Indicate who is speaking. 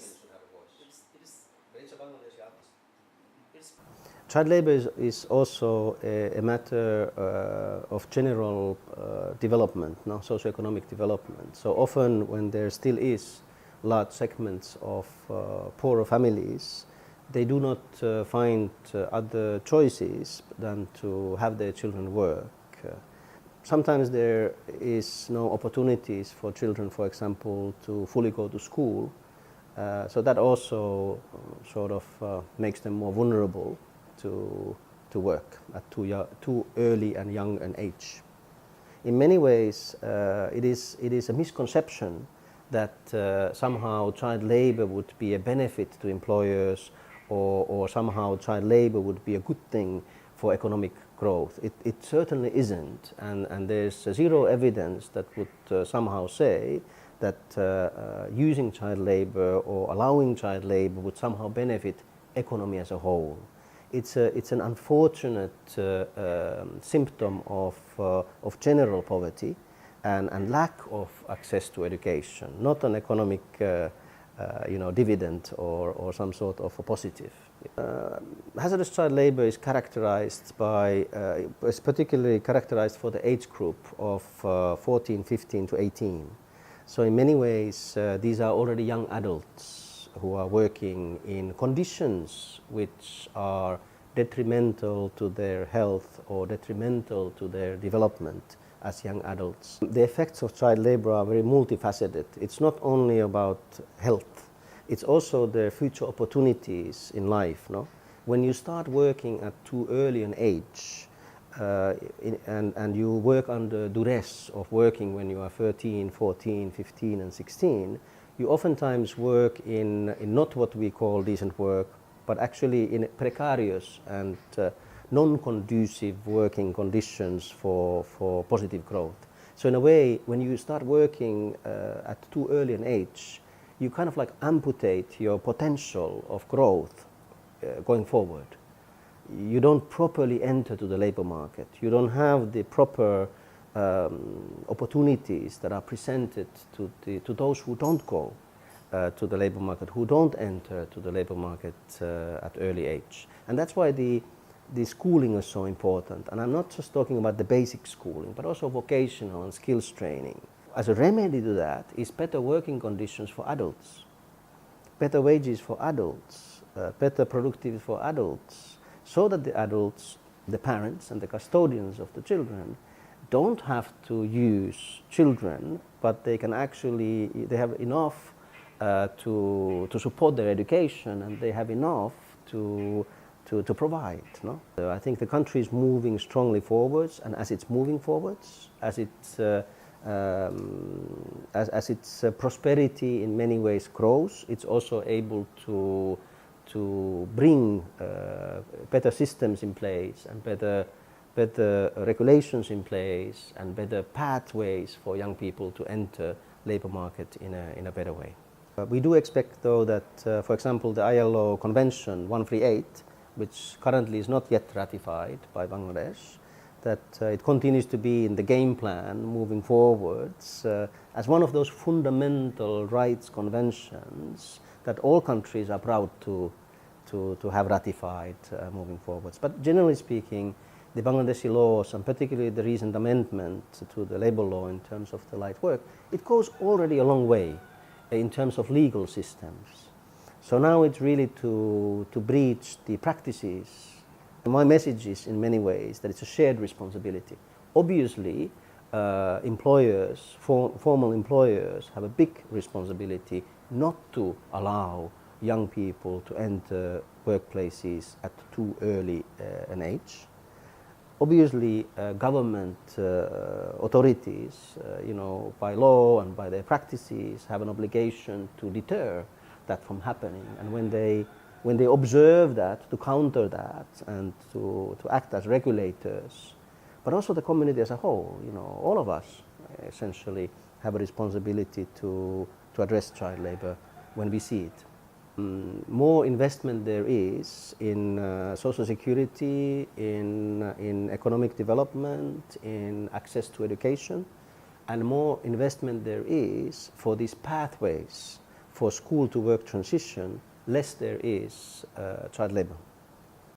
Speaker 1: should have a voice. But it's a Bangladeshi artist.
Speaker 2: Child labor is also a matter of general development, no? Socioeconomic development. So often when there still is large segments of poorer families, they do not find other choices than to have their children work. Sometimes there is no opportunities for children, for example, to fully go to school. So that also sort of makes them more vulnerable to work at too early and young an age. In many ways, it is a misconception that somehow child labor would be a benefit to employers, or somehow child labor would be a good thing for economic growth. It certainly isn't, and there's zero evidence that would somehow say that using child labor or allowing child labor would somehow benefit economy as a whole. It's an unfortunate symptom of general poverty and lack of access to education, not an economic dividend or some sort of a positive. Hazardous child labor is characterized by, is particularly characterized for the age group of 14, 15 to 18. So in many ways, these are already young adults who are working in conditions which are detrimental to their health or detrimental to their development as young adults. The effects of child labor are very multifaceted. It's not only about health, it's also their future opportunities in life. No? When you start working at too early an age, and you work under duress of working when you are 13, 14, 15 and 16, you oftentimes work in not what we call decent work, but actually in precarious and non-conducive working conditions for positive growth. So in a way, when you start working at too early an age, you kind of like amputate your potential of growth going forward. You don't properly enter to the labor market. You don't have the proper opportunities that are presented to those who don't go to the labor market, who don't enter to the labor market at early age. And that's why the schooling is so important. And I'm not just talking about the basic schooling, but also vocational and skills training. As a remedy to that is better working conditions for adults, better wages for adults, better productivity for adults, so that the adults, the parents and the custodians of the children don't have to use children, but they can actually, they have enough to support their education, and they have enough to provide. No? So I think the country is moving strongly forwards, and as it's moving forwards, as its prosperity in many ways grows, it's also able to bring better systems in place and better regulations in place and better pathways for young people to enter labor market in a better way. We do expect, though, that, for example, the ILO Convention 138, which currently is not yet ratified by Bangladesh, that it continues to be in the game plan moving forwards as one of those fundamental rights conventions that all countries are proud to have ratified moving forwards. But generally speaking, the Bangladeshi laws, and particularly the recent amendment to the labor law in terms of the light work, it goes already a long way in terms of legal systems. So now it's really to breach the practices. My message is in many ways that it's a shared responsibility. Obviously, employers, formal employers, have a big responsibility not to allow young people to enter workplaces at too early an age. Obviously, government authorities, by law and by their practices, have an obligation to deter that from happening. And when they observe that, to counter that and to act as regulators, but also the community as a whole, all of us essentially have a responsibility to address child labor when we see it. More investment there is in social security, in economic development, in access to education, and more investment there is for these pathways for school to work transition, less there is child labor.